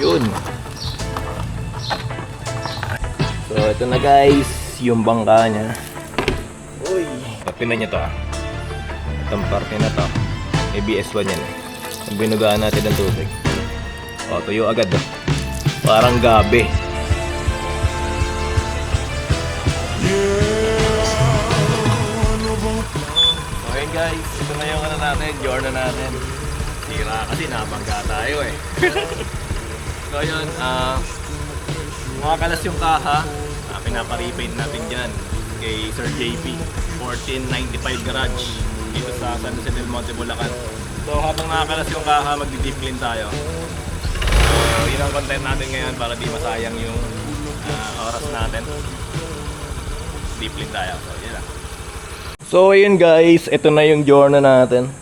Yun. So ito na guys, yung bangka niya. Uy, tapinan niya to ah. Itong parte na to, ABS1 yan. Pag binugaan natin ng tubig, o tuyo agad oh. Parang gabi. Okay guys, ito na yung ano natin, journal natin. Tira kasi nabangga tayo eh. So yun, makakalas yung kaha. Pinapa-repaint natin dyan kay Sir JP 1495 Garage dito sa San Jose del Monte, Bulacan. So habang nakakalas yung kaha, magdi-deep clean tayo. So yun ang content natin ngayon para di masayang yung oras natin. Deep clean tayo. So yun lang. So yun guys, ito na yung journal natin.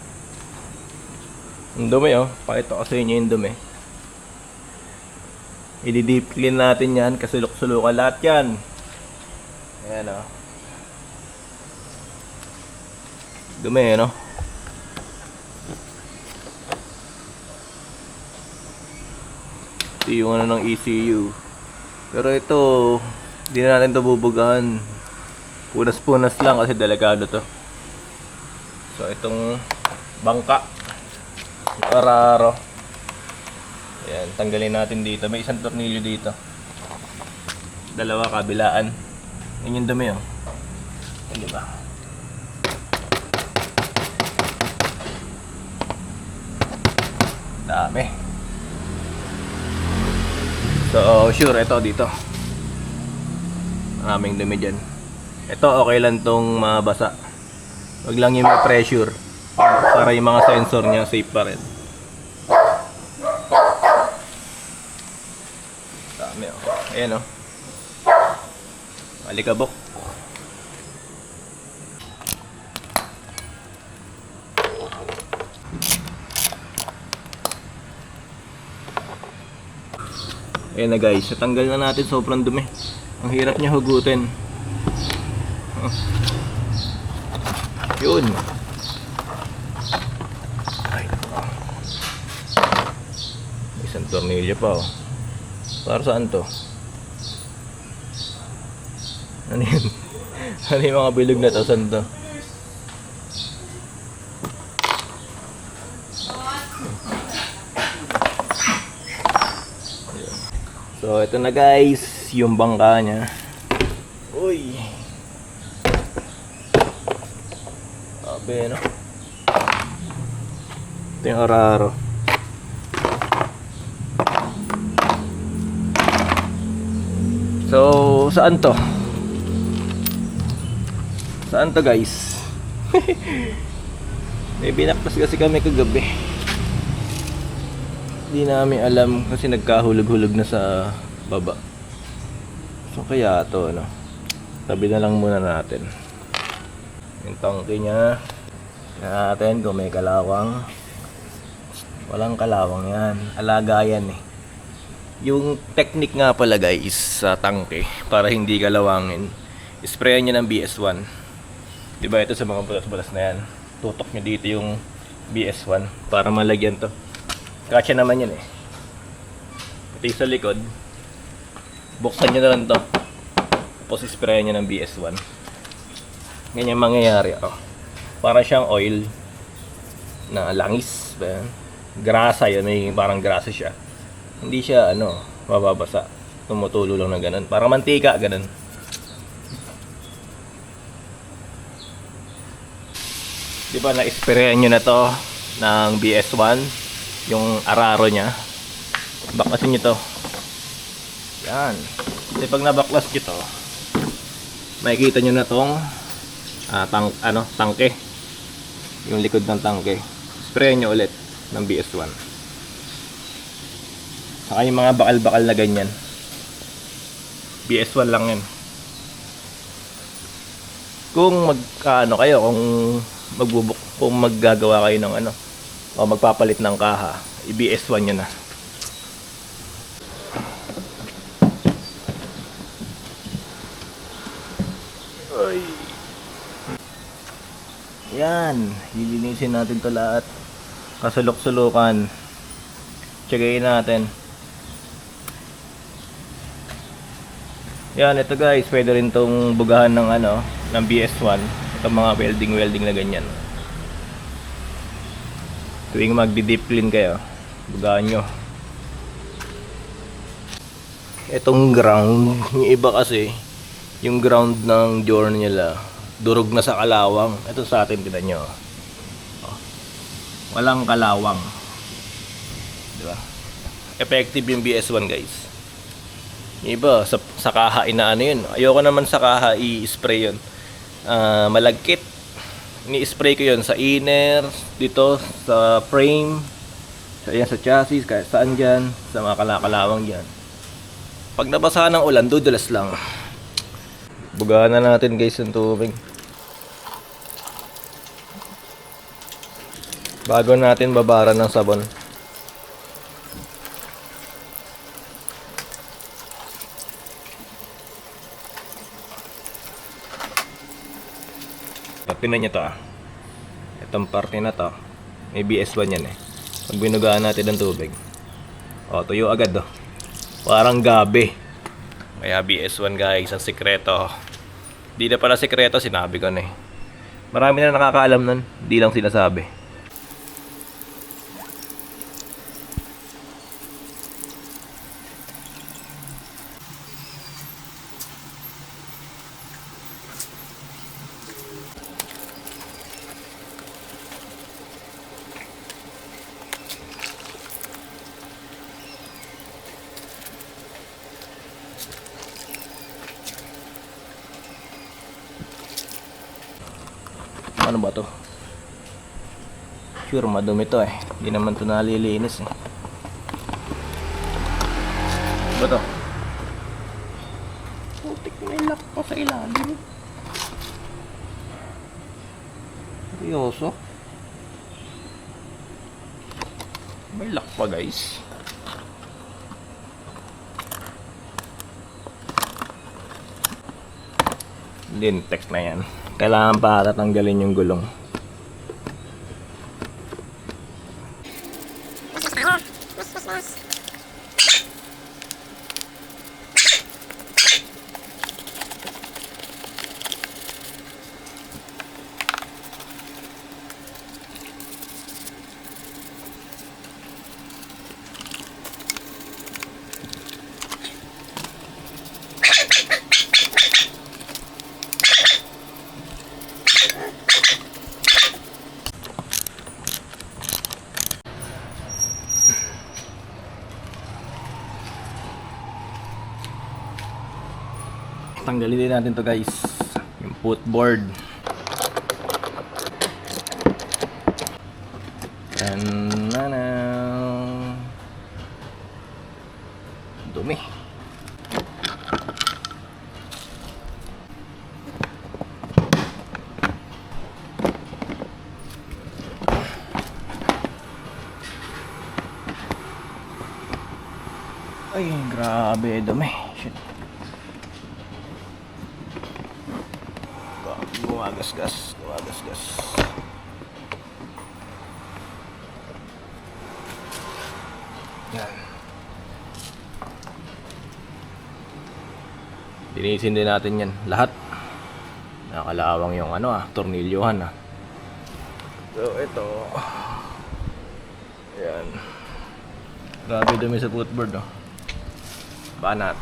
Ang dumi oh, pakita ko sa inyo yung dumi. I-deep clean natin yan, kasulok-sulukan lahat yan. Ayan o. Dumi no? Ito yung ano ng ECU. Pero ito, hindi na natin ito bubugaan. Punas-punas lang kasi delikado to. So itong bangka, Araro. Ayan, tanggalin natin dito. May isang tornilyo dito. Dalawa kabilaan. Yan yung dumi oh. Yan diba? Dami. So sure, ito dito. Maraming dumi dyan. Ito okay lang tong mabasa. Wag lang yung may pressure. Para yung mga sensor niya safe pa rin. Dami oh. Ayan oh. Alikabok. Ayan na guys, natanggal na natin, sobrang dumi. Ang hirap niya hugutin. Yun. Ay, isang tornilyo pa oh. Para saan to? Ano yun? Ano yung mga bilog na to? Saan to? So ito na guys, yung bangka niya. Uy, sabi no? Ito yung Araro. So saan to? Saan to guys? May binaktas kasi kami kagabi. Hindi namin alam kasi nagkahulog-hulog na sa baba. So kaya to ano, tabi na lang muna natin. Yung tangke niya natin kung may kalawang. Walang kalawang yan, alaga yan eh. Yung technique nga pala guys sa tangke para hindi kalawangin, sprayan niya ng BS1. Diba ito sa mga bulas-bulas na yan, tutok nyo dito yung BS1 para malagyan to. Kasya naman yan eh. Ito yung sa likod, buksan nyo na lang to, tapos sprayan nyo ng BS1. Ganyan mangyayari oh. Para siyang oil na langis ba yan? Grasa yun, may parang grasa siya. Hindi siya ano, mababasa. Tumutulo lang na ganun, parang mantika ganun. Di ba na-sprayan nyo na to ng BS1, yung Araro nya. Baklasin nyo to. Yan. Kasi pag nabaklas nyo to, makikita nyo na tong tangke. Yung likod ng tangke. Sprayan nyo ulit ng BS1. Saka yung mga bakal-bakal na ganyan, BS1 lang yan. Kung kayo, kung maggagawa kayo ng ano, o magpapalit ng kaha, i-BS1 nyo na. Ay. Yan, lilinisin natin to lahat. Kasulok-sulukan. Tsagayin natin. Yan, ito guys, pwede rin tong bugahan ng ano, ng BS1. Itong mga welding na ganyan. Tuwing magdi-deep clean kayo, bugahan nyo. Itong ground, yung iba kasi, yung ground ng journal nila, durog na sa kalawang. Ito sa atin, kita nyo. Oh. Walang kalawang. Diba? Effective yung BS1 guys. Yung iba, sa kaha inaano yun. Ayoko naman sa kaha i-spray yun. Malagkit. Ini-spray ko yun sa inner, dito, sa frame, sa chassis, kahit saan dyan, sa mga kalakalawang dyan. Pag nabasa ng ulan, dudulas lang. Bugahan na natin guys yung tubig. Bago natin babaran ng sabon. Tingnan nyo to Itong parte na to, may BS1 yan eh. Pag binugaan natin ng tubig, tuyo agad Parang gabi. Kaya BS1 guys, ang sikreto. Di na pala sikreto, sinabi ko na eh. Marami na nakakaalam nun, di lang sinasabi. Ano ba to? Sure, madumi to eh. Hindi naman to nalilinis eh. Ba to? Putik, may lock pa sa ilalim. Seryoso? May lock pa guys. Lintex na yan. Kailangan pa tatanggalin yung gulong. Tanggalin din natin to guys, yung footboard. Dumi. Ay, grabe dumi. Shit. Gumagasgas. Yan. Linisin din natin yan lahat. Nakalawang yung tornilyohan So ito. Yan. Grabe dumi sa footboard Banat.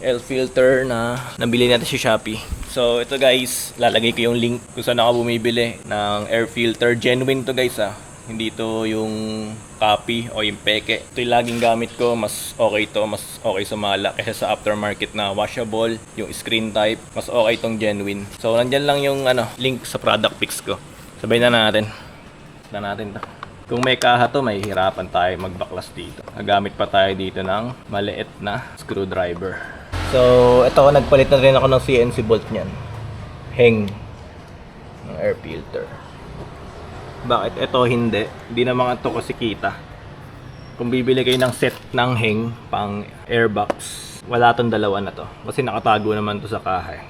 Air filter na nabili natin sa Shopee. So ito guys, lalagay ko yung link kung saan ako bumibili ng air filter. Genuine to guys Hindi to yung copy o yung peke. Ito yung laging gamit ko. Mas okay to, mas okay sumala kaysa sa aftermarket na washable, yung screen type. Mas okay tong genuine. So nandyan lang yung link sa product pics ko. Sabay na natin. To. Kung may kaha to, may hirapan tayo magbaklas dito. Nagamit pa tayo dito ng maliit na screwdriver. So, ito nagpalit na rin ako ng CNC bolt niyan. Heng. Ang air filter. Bakit ito hindi? Hindi naman ito kasi kita. Kung bibili kayo ng set ng hang pang airbox, wala tong dalawa na to. Kasi nakatago naman to sa kahe.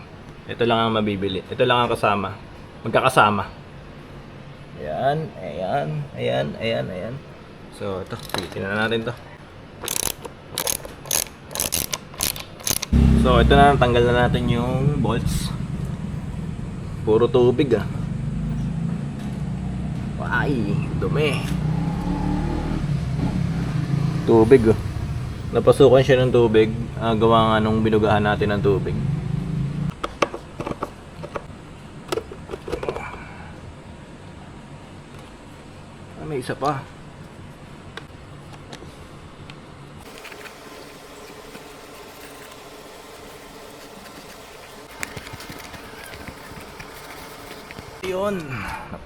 Ito lang ang mabibili. Ito lang ang kasama. Magkakasama. Ayan, ayan, ayan, ayan, ayan. So, ito. Tingnan natin to. So, ito na. Tanggal na natin yung bolts. Puro tubig ah. Ay, dumi. Tubig oh. Napasukan siya ng tubig. Gawa nga nung binugahan natin ng tubig. May isa pa. Yun.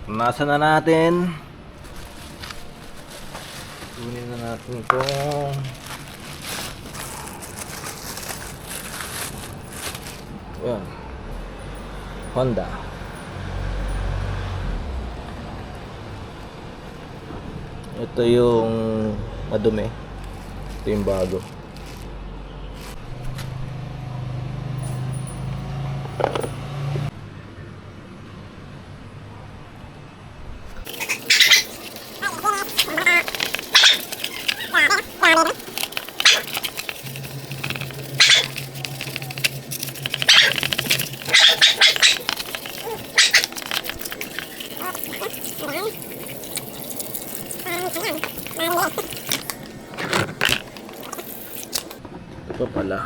Nasa na natin. Kunin na natin itong Honda. Ito yung madumi. Ito yung bago. Ito pala.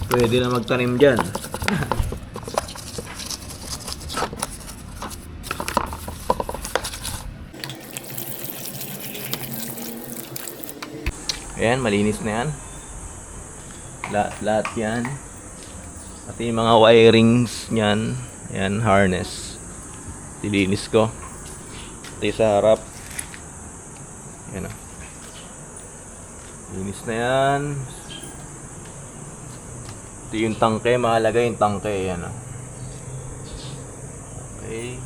Pwede na magtanim dyan. Ayan, malinis na yan. Lahat yan. Pati yung mga wirings nyan. Ayan, harness. Dilinis ko. Pati sa harap. Ayan o. Linis na yan. Ito yung tangke. Mahalaga yung tangke. Ayan o. Okay.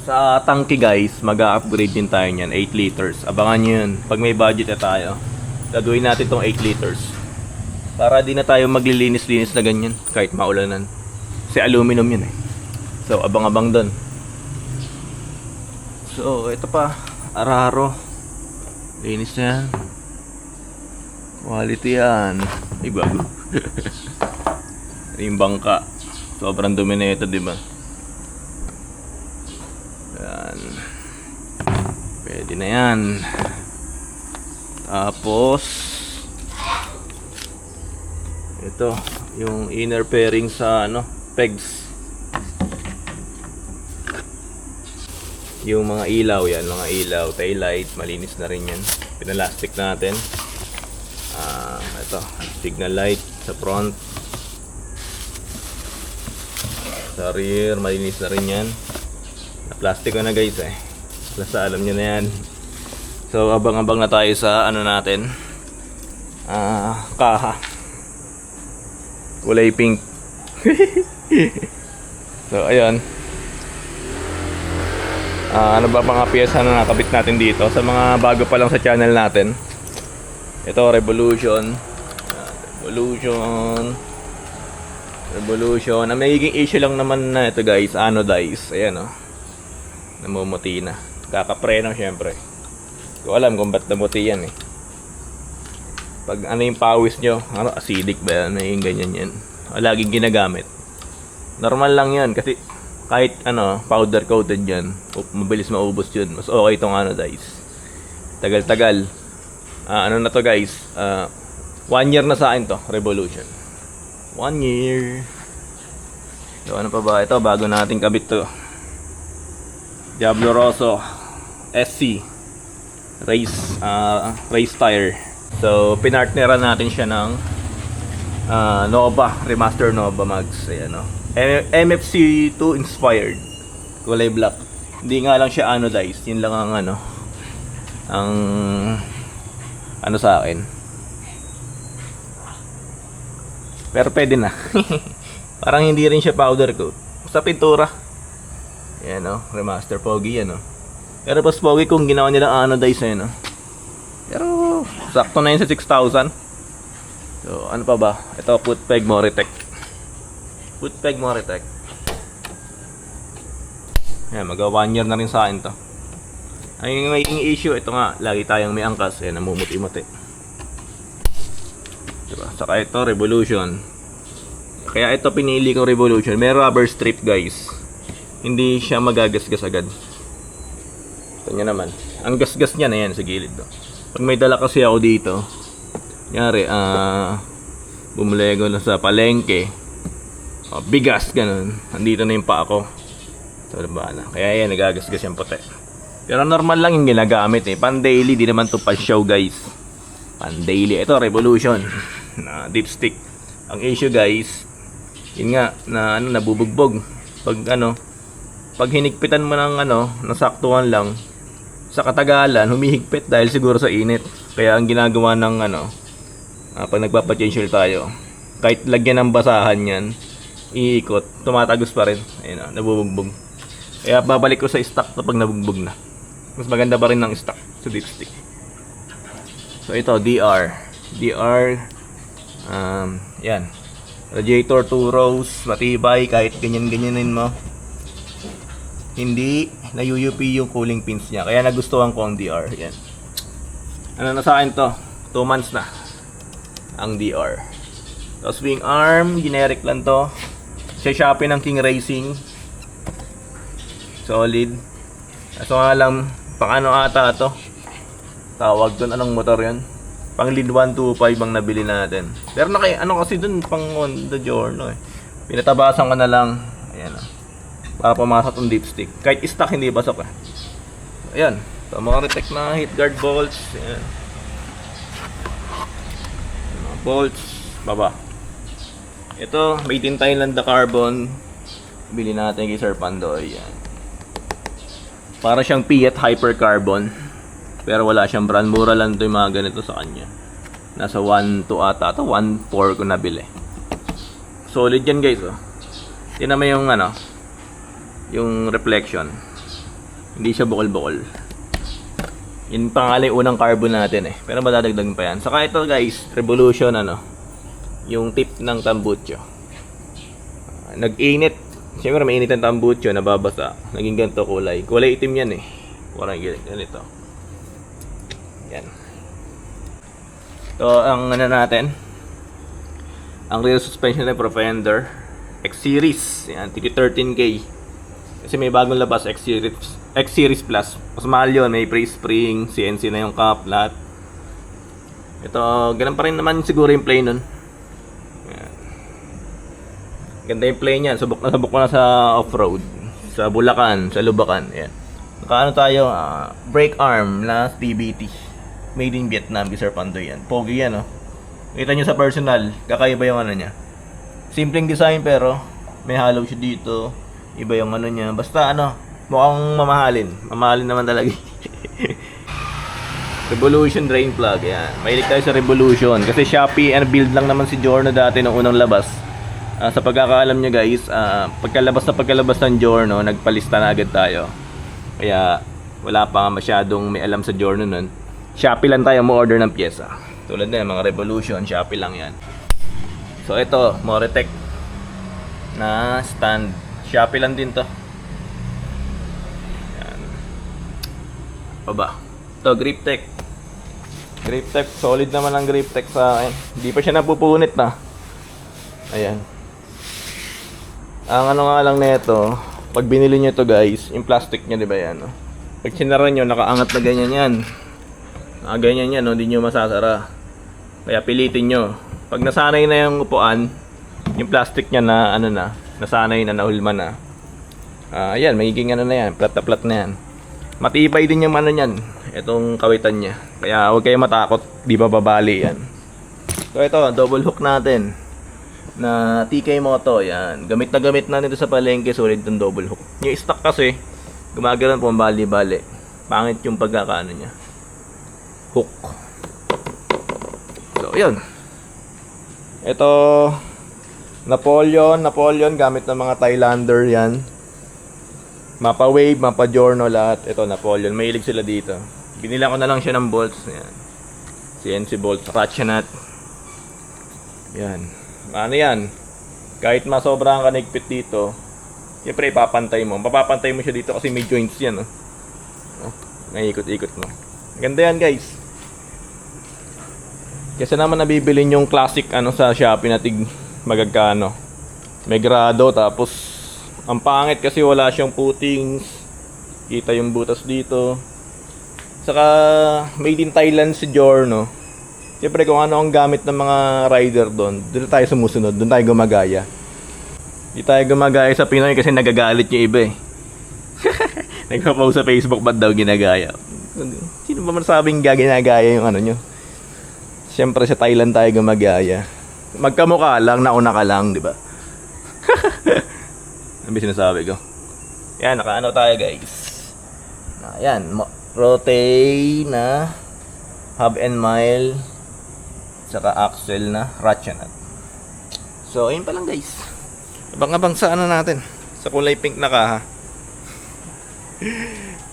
Sa tangke guys, mag-upgrade din tayo niyan. 8 liters. Abangan nyo yun. Pag may budget na tayo, gagawin natin tong 8 liters. Para di na tayo maglilinis-linis na ganyan. Kahit maulanan. Kasi aluminum yun eh. So, abang-abang dun. So, ito pa. Araro. Linis na yan. Quality yan. Ay, bago. Yung bangka. Sobrang dumi na ito, diba? Yan. Pwede na yan. Tapos ito, yung inner fairing sa pegs. Yung mga ilaw yan, mga ilaw, tail light, malinis na rin yan. Pinalastic natin. Ito, signal light sa front. Sa rear, malinis na rin yan. Na-plastic ko na guys eh. Basta alam nyo na yan. So, abang-abang na tayo sa natin. Kaha. Kulay pink. So, ayun. Ano ba mga piyesa na nakabit natin dito? Sa mga bago pa lang sa channel natin. Ito, Revolution. Revolution. Ang magiging issue lang naman na ito guys, anodize. Ayan o. Namumuti na. Kakapreno syempre. Ko alam kung ba't namuti yan eh. Pag yung pawis nyo, acidic ba yan? May ganyan yan. Laging ginagamit. Normal lang yan kasi kahit powder coated yan, mabilis maubos yun. Mas okay itong anodize. Tagal-tagal. Na to guys? 1 year na sa akin to, Revolution. 1 year. So ano pa ba? Ito, bago natin kabit to. Diablo Rosso SC race tire. So pinartneran natin siya ng Nova, Remaster Nova Mags. Ayan o. MFC2 inspired. Kulay black. Hindi nga lang siya anodized. Yun lang ang ang ano sa akin. Pero pwede na. Parang hindi rin siya powder coat. Sa pintura. Yan o, remaster pogi yan o. Pero pas pogi kung ginawa nila anodize yan o. Pero sakto na yun sa 6,000. So ano pa ba? Ito footpeg Moritech. Footpeg Moritech. Yan, magawa 1 year na rin sa akin to. Ang magiging issue, ito nga, lagi tayong may angkas. Yan, namumuti-muti. Diba? Saka ito, Revolution. Kaya ito pinili ko Revolution. May rubber strip guys. Hindi siya magagasgas agad. Ito nyo naman. Ang gasgas niya na yan sa gilid. No? Pag may dala kasi ako dito, nyari, bumili ko na sa palengke. Bigas, ganun. Andito na yung paa ko. So, diba na? Kaya yan, nagagasgas yung puti. Pero normal lang yung ginagamit eh. Pan daily, di naman to pa show guys. Pan daily. Ito, Revolution. Na dipstick. Ang issue guys, yun nga, na nabubugbog. Pag hinigpitan mo ng nasaktuhan lang, sa katagalan, humihigpit dahil siguro sa init. Kaya ang ginagawa ng pag nagpapa-change oil tayo, kahit lagyan ng basahan yan, iikot, tumatagos pa rin. Ayun, nabubugbog. Kaya babalik ko sa stock pag nabugbog na. Mas maganda pa rin ng stock sa dipstick. So ito, DR. Yan. Radiator 2 rows, matibay, kahit ganyan-ganyanin mo. Hindi na-UUP yung cooling pins niya. Kaya nagustuhan ko ang DR. Yan. Ano na sa akin to? 2 months na. Ang DR. Tapos wing arm, generic lang to. Sa Shopee ng King Racing. Solid. So nga lang, paano ata to? Tawag doon, anong motor yun? Pang lead 125 ang nabili natin. Pero kasi dun, pang on the journey eh. Pinatabasan ko na lang. Ayan o. Para pumasok tong dipstick. Kahit stock hindi basok eh. Ayan. So mga Moritech na heat guard bolts. Ayan. Mga bolts. Baba. Ito, made in Thailand na carbon. Bili natin kay Sir Pandoy. Ayan. Para siyang Fiat Hyper Carbon. Pero wala siyang brand. Mura lang ito yung mga ganito sa kanya. Nasa 1.2 ata. Ito 1.4 ko nabili. Solid yan guys oh. Tingnan mo yung yung reflection. Hindi siya bukol-bukol. Yun pangalay unang carbon natin eh. Pero madadagdag pa yan. Saka ito guys, Revolution yung tip ng tambucho. Nag-init. Siyempre mainit ang tambucho, nababasa. Naging ganito kulay. Kulay itim yan eh. Parang ganito. Yan. So, ang natin. Ang rear suspension na Profender X-Series. Yan, tiki 13K. Kasi may bagong labas, X-Series Plus. Mas mahal yun. May pre-spring, CNC na yung cup, lahat. Ito, ganun pa rin naman siguro yung play nun. Ganda yung play niyan. Subok ko na sa off-road. Sa Bulacan, sa Lubacan. Ayan. Nakaano tayo, brake arm na TBT. Made in Vietnam, Sir Pandoy yan. Pogi yan, oh. Kita nyo sa personal, kakaiba yung niya. Simpleng design pero may hollow siya dito. Iba yung niya. Basta mukhang mamahalin. Mamahalin naman talaga. Revolution drain plug, yan. Mahilig tayo sa Revolution. Kasi Shopee, build lang naman si Giorno dati nung unang labas. Sa pagkakaalam nyo guys, pagkalabas ng Giorno, nagpalista na agad tayo. Kaya wala pa masyadong may alam sa Giorno nun. Shopee lang tayo mo order ng pyesa. Tulad na mga Revolution, Shopee lang yan. So ito, Moritech na stand. Shopee lang din to. Yan. Baba. Ito, Griptech. Griptech, solid naman ang Griptech sa akin. Hindi pa siya napupunit na. Ayan. Ang nga lang nito, pag binili nyo to guys, yung plastic nya, di ba yan? Pag sinara nyo, nakaangat na ganyan yan. Ganyan yan, hindi nyo masasara. Kaya pilitin nyo. Pag nasanay na yung upuan, yung plastic nya na nasanay na, nahulma na. Ayan, magiging na yan, plat na plat na yan. Matibay din yung nyan, itong kawitan nya. Kaya huwag kayo matakot, di ba babali yan. So ito, double hook natin. Na TK Moto, yan. Gamit na nito sa palengke, solid itong double hook. Yung stock kasi, gumagano'n po ang bali-bali. Pangit yung pagkakaano niya. Hook. yun. Ito, Napoleon gamit ng mga Thailander yan. Mapa Wave, Mapa Giorno lahat. Ito Napoleon, mahilig sila dito. Binila ko na lang siya ng bolts. Yan. CNC bolts, ratchet. Yan. Ano yan? Kahit masobrang kanigpit dito, siyempre ipapantay mo. Papapantay mo siya dito kasi may joints yan. Naikot-ikot mo. Ganda yan guys. Kasi naman nabibili yung classic sa Shopee na tig magagkano. May grado tapos ang pangit kasi wala siyang footings. Kita yung butas dito. Saka made in Thailand si Giorno. Siyempre kung ano ang gamit ng mga rider doon tayo sumusunod, doon tayo gumagaya. Hindi tayo gumagaya sa Pinoy kasi nagagalit yung iba eh. Nagpa-post sa Facebook ba't daw ginagaya? Sino ba masabing ginagaya yung nyo? Siyempre sa Thailand tayo gumagaya. Magkamukha lang, nauna ka lang, di ba? Ano ba sinasabi ko? Yan, nakaano tayo guys. Yan, rotate na hub and mile saka axle na ratchet. So, ayun pa lang guys. Abang-abang sa natin. Sa kulay pink na kaha.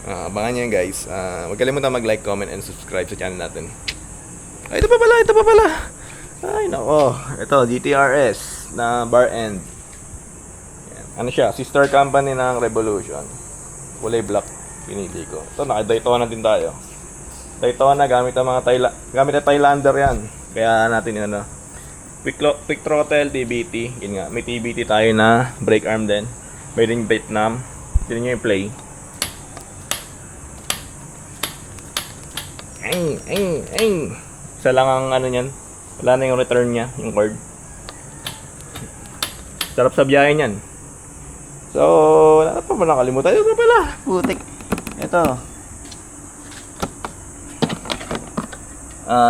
Abangan nyo yan guys. Huwag kalimutan mag-like, comment, and subscribe sa channel natin. Ay, ito pa pala. Ay, nako. Ito, GTRS na bar end. Yan. Ano siya? Sister company ng Revolution. Kulay black. Pinili ko. Ito, naka-Daytona din tayo. Daytona, gamit ang Thailander yan. Kaya natin quick throttle, TBT. Yun nga, may TBT tayo na brake arm din. Made in Vietnam. Yun nyo yung play. Ay. Isa lang ang niyan. Wala na yung return niya, yung cord. Sarap sa biyahe niyan. So, wala pa ba nakalimutan? Ito pala, putik. Ito.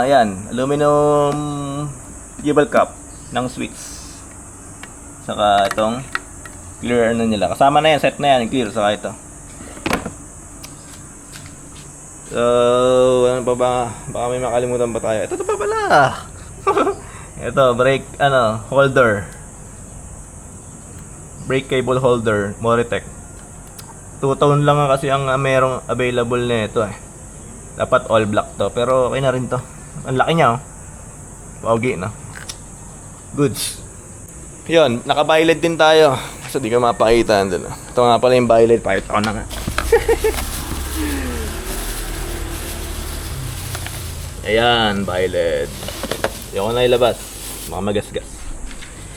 Yan, aluminum jewel cap ng Switch. Saka itong clear nila. Kasama na yan, set na yan, clear. Saka ito. So, ano pa ba? Baka may makalimutan pa tayo. Ito pa pala. Ito, brake, holder. Brake cable holder, Moritech. 2-tone lang kasi ang merong available na ito eh. Dapat all black to, pero okay na rin to. Ang laki niya Pogi na. Goods. Yun, naka-violet din tayo. Kasi di ka mapakita. Ito nga pala yung violet. Pakita ko na nga. Ayan, violet. Yung ko na ilabas. Mga magasgas.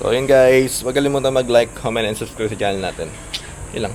So yun guys, huwag kalimutan mag-like, comment, and subscribe sa channel natin. Yun lang.